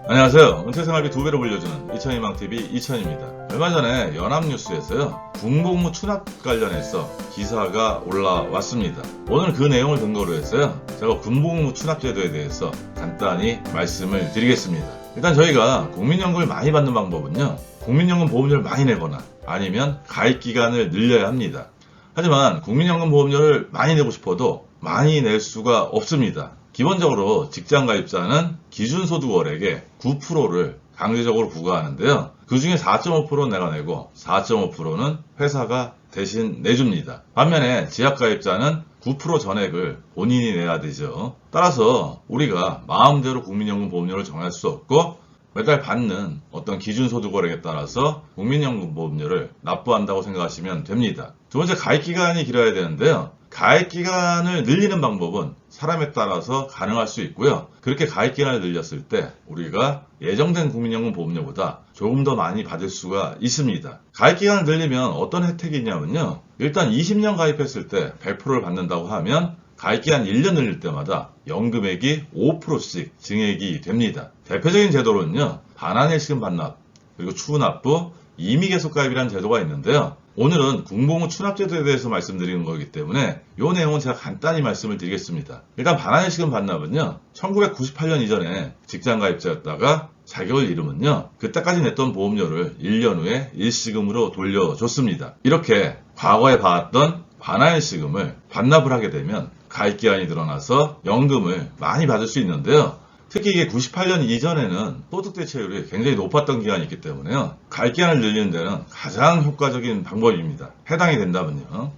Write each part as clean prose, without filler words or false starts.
안녕하세요. 은퇴생활비 2배로 불려주는 이천희망TV 이천입니다. 얼마 전에 연합뉴스에서요, 군복무 추납 관련해서 기사가 올라왔습니다. 오늘 그 내용을 근거로 해서요, 제가 군복무 추납 제도에 대해서 간단히 말씀을 드리겠습니다. 일단 저희가 국민연금을 많이 받는 방법은요, 국민연금 보험료를 많이 내거나 아니면 가입 기간을 늘려야 합니다. 하지만 국민연금 보험료를 많이 내고 싶어도 많이 낼 수가 없습니다. 기본적으로 직장가입자는 기준소득월액의 9%를 강제적으로 부과하는데요. 그 중에 4.5%는 내가 내고 4.5%는 회사가 대신 내줍니다. 반면에 지역가입자는 9% 전액을 본인이 내야 되죠. 따라서 우리가 마음대로 국민연금 보험료를 정할 수 없고 매달 받는 어떤 기준소득월액에 따라서 국민연금 보험료를 납부한다고 생각하시면 됩니다. 두 번째, 가입기간이 길어야 되는데요. 가입기간을 늘리는 방법은 사람에 따라서 가능할 수 있고요. 그렇게 가입기간을 늘렸을 때 우리가 예정된 국민연금 보험료보다 조금 더 많이 받을 수가 있습니다. 가입기간을 늘리면 어떤 혜택이 있냐면요. 일단 20년 가입했을 때 100%를 받는다고 하면 가입기간 1년 늘릴 때마다 연금액이 5%씩 증액이 됩니다. 대표적인 제도로는요, 반환일시금 반납, 그리고 추후납부, 임의계속가입이라는 제도가 있는데요. 오늘은 군복무 추납제도에 대해서 말씀드리는 거기 때문에 이 내용은 제가 간단히 말씀을 드리겠습니다. 일단 반환일시금 반납은요, 1998년 이전에 직장가입자였다가 자격을 잃으면요, 그때까지 냈던 보험료를 1년 후에 일시금으로 돌려줬습니다. 이렇게 과거에 받았던 반환일시금을 반납을 하게 되면 가입기간이 늘어나서 연금을 많이 받을 수 있는데요. 특히 이게 98년 이전에는 소득대체율이 굉장히 높았던 기간이 있기 때문에요. 가입기간을 늘리는 데는 가장 효과적인 방법입니다. 해당이 된다면요.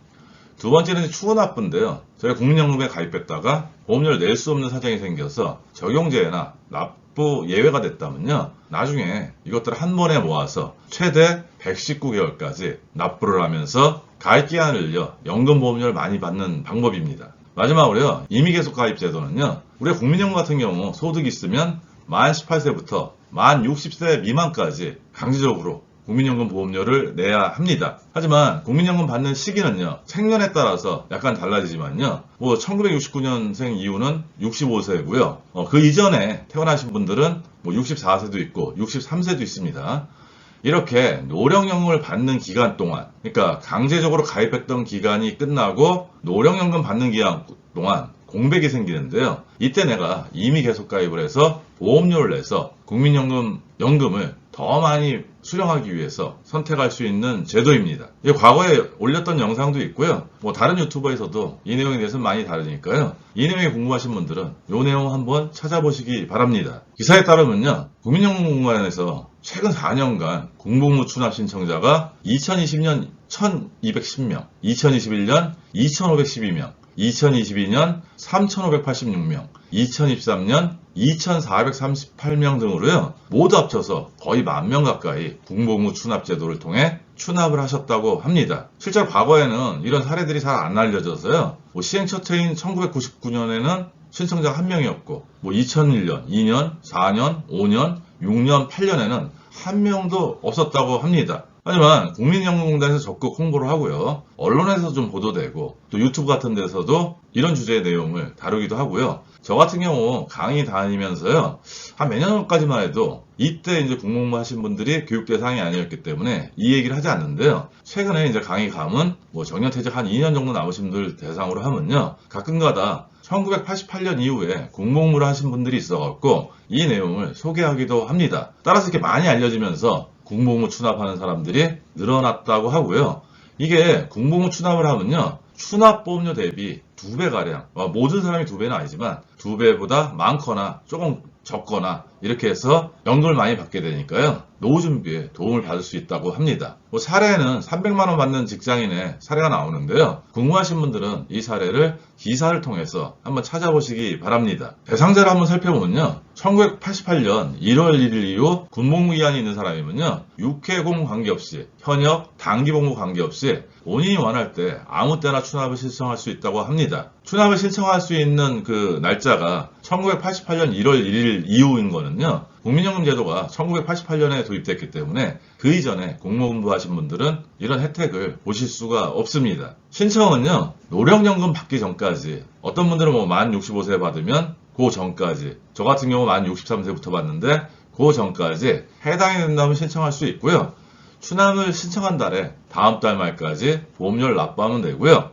두 번째는 추후납부인데요. 저희가 국민연금에 가입했다가 보험료를 낼 수 없는 사정이 생겨서 적용제외나 납부 예외가 됐다면요. 나중에 이것들을 한 번에 모아서 최대 119개월까지 납부를 하면서 가입기간을 늘려 연금보험료를 많이 받는 방법입니다. 마지막으로요, 임의계속가입 제도는요, 우리가 국민연금 같은 경우 소득이 있으면 만 18세부터 만 60세 미만까지 강제적으로 국민연금 보험료를 내야 합니다. 하지만 국민연금 받는 시기는요, 생년에 따라서 약간 달라지지만요, 1969년생 이후는 65세고요, 그 이전에 태어나신 분들은 64세도 있고 63세도 있습니다. 이렇게 노령연금을 받는 기간 동안, 그러니까 강제적으로 가입했던 기간이 끝나고 노령연금 받는 기간 동안 공백이 생기는데요. 이때 내가 이미 계속 가입을 해서 보험료를 내서 연금을 더 많이 수령하기 위해서 선택할 수 있는 제도입니다. 과거에 올렸던 영상도 있고요. 다른 유튜버에서도 이 내용에 대해서 많이 다르니까요. 이 내용이 궁금하신 분들은 이 내용 한번 찾아보시기 바랍니다. 기사에 따르면요, 국민연금공단에서 최근 4년간 군복무 추납 신청자가 2020년 1210명, 2021년 2512명, 2022년 3586명, 2023년 2438명 등으로요, 모두 합쳐서 거의 10,000명 가까이 군복무 추납 제도를 통해 추납을 하셨다고 합니다. 실제로 과거에는 이런 사례들이 잘 안 알려져서요, 시행 첫 해인 1999년에는 신청자 1명이었고, 2001년, 2년, 4년, 5년, 6년, 8년에는 1명도 없었다고 합니다. 하지만 국민연금공단에서 적극 홍보를 하고요, 언론에서 좀 보도되고 또 유튜브 같은 데서도 이런 주제의 내용을 다루기도 하고요. 저 같은 경우 강의 다니면서요, 한 몇 년 전까지만 해도 이때 이제 군복무 하신 분들이 교육 대상이 아니었기 때문에 이 얘기를 하지 않는데요. 최근에 이제 강의 가면 정년퇴직 한 2년 정도 남으신 분들 대상으로 하면요, 가끔가다 1988년 이후에 군복무를 하신 분들이 있어갖고 이 내용을 소개하기도 합니다. 따라서 이렇게 많이 알려지면서 군복무 추납하는 사람들이 늘어났다고 하고요. 이게 군복무 추납을 하면요, 추납보험료 대비 2배가량, 모든 사람이 2배는 아니지만 2배보다 많거나 조금 적거나 이렇게 해서 연금을 많이 받게 되니까요, 노후 준비에 도움을 받을 수 있다고 합니다. 사례는 300만 원 받는 직장인의 사례가 나오는데요. 궁금하신 분들은 이 사례를 기사를 통해서 한번 찾아보시기 바랍니다. 대상자를 한번 살펴보면요, 1988년 1월 1일 이후 군복무 기한이 있는 사람이면요, 6회공 관계없이, 현역, 단기복무 관계없이 본인이 원할 때 아무 때나 추납을 신청할 수 있다고 합니다. 추납을 신청할 수 있는 그 날짜가 1988년 1월 1일 이후인 거는요, 국민연금 제도가 1988년에 도입됐기 때문에 그 이전에 공무원부 하신 분들은 이런 혜택을 보실 수가 없습니다. 신청은요, 노령연금 받기 전까지, 어떤 분들은 만 65세 받으면 그 전까지, 저 같은 경우 만 63세부터 받는데 그 전까지 해당이 된다면 신청할 수 있고요. 추남을 신청한 달에 다음 달 말까지 보험료를 납부하면 되고요.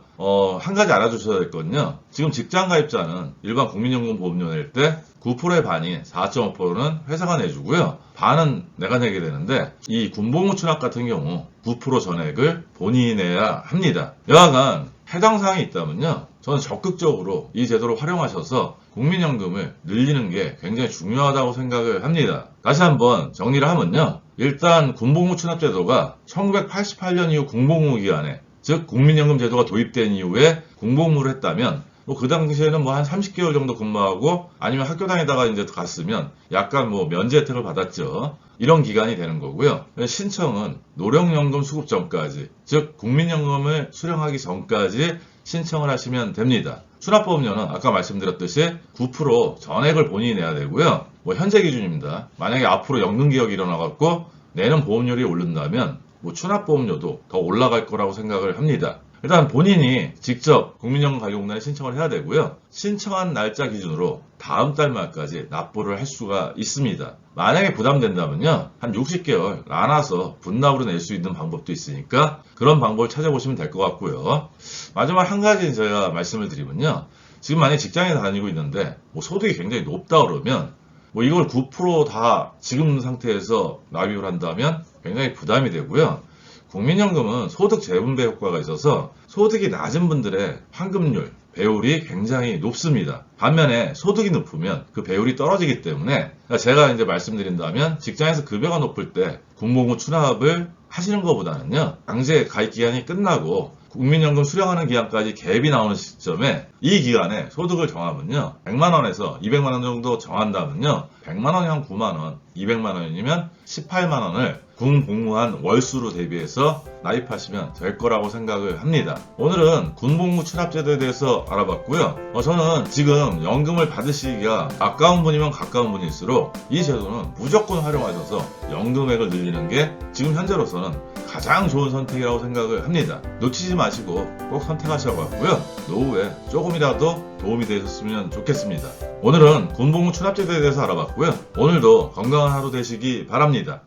한 가지 알아주셔야 될 건요. 지금 직장 가입자는 일반 국민연금 보험료 낼 때 9%의 반이 4.5%는 회사가 내주고요. 반은 내가 내게 되는데 이 군복무 추납 같은 경우 9% 전액을 본인이 내야 합니다. 여하간 해당 사항이 있다면요. 저는 적극적으로 이 제도를 활용하셔서 국민연금을 늘리는 게 굉장히 중요하다고 생각을 합니다. 다시 한번 정리를 하면요. 일단 군복무 추납제도가 1988년 이후 군복무 기간에 즉 국민연금 제도가 도입된 이후에 군복무를 했다면 그 당시에는 한 30개월 정도 근무하고 아니면 학교 다니다가 이제 갔으면 약간 면제 혜택을 받았죠. 이런 기간이 되는 거고요. 신청은 노령연금 수급 전까지, 즉 국민연금을 수령하기 전까지 신청을 하시면 됩니다. 수납보험료는 아까 말씀드렸듯이 9% 전액을 본인이 내야 되고요. 현재 기준입니다. 만약에 앞으로 연금 개혁이 일어나갖고 내는 보험료율이 오른다면 추납보험료도 더 올라갈 거라고 생각을 합니다. 일단 본인이 직접 국민연금관리공단에 신청을 해야 되고요. 신청한 날짜 기준으로 다음 달 말까지 납부를 할 수가 있습니다. 만약에 부담된다면요. 한 60개월 나눠서 분납으로 낼 수 있는 방법도 있으니까 그런 방법을 찾아보시면 될 것 같고요. 마지막 한 가지 제가 말씀을 드리면요. 지금 만약에 직장에 다니고 있는데 소득이 굉장히 높다 그러면 이걸 9% 다 지금 상태에서 납입을 한다면 굉장히 부담이 되고요. 국민연금은 소득 재분배 효과가 있어서 소득이 낮은 분들의 환급률, 배율이 굉장히 높습니다. 반면에 소득이 높으면 그 배율이 떨어지기 때문에 제가 이제 말씀드린다면 직장에서 급여가 높을 때 군복무 추납을 하시는 것보다는요. 강제 가입 기간이 끝나고 국민연금 수령하는 기간까지 갭이 나오는 시점에 이 기간에 소득을 정하면요. 100만원에서 200만원 정도 정한다면요. 100만원이 한 9만원, 200만원이면 18만원을 군 복무한 월수로 대비해서 납입하시면 될 거라고 생각을 합니다. 오늘은 군복무 추납제도에 대해서 알아봤고요. 저는 지금 연금을 받으시기가 가까운 분이면 가까운 분일수록 이 제도는 무조건 활용하셔서 연금액을 늘리는 게 지금 현재로서는 가장 좋은 선택이라고 생각을 합니다. 놓치지 마시고 꼭 선택하셔가고요. 노후에 조금이라도 도움이 되셨으면 좋겠습니다. 오늘은 군복무 추납제도에 대해서 알아봤고요. 오늘도 건강한 하루 되시기 바랍니다.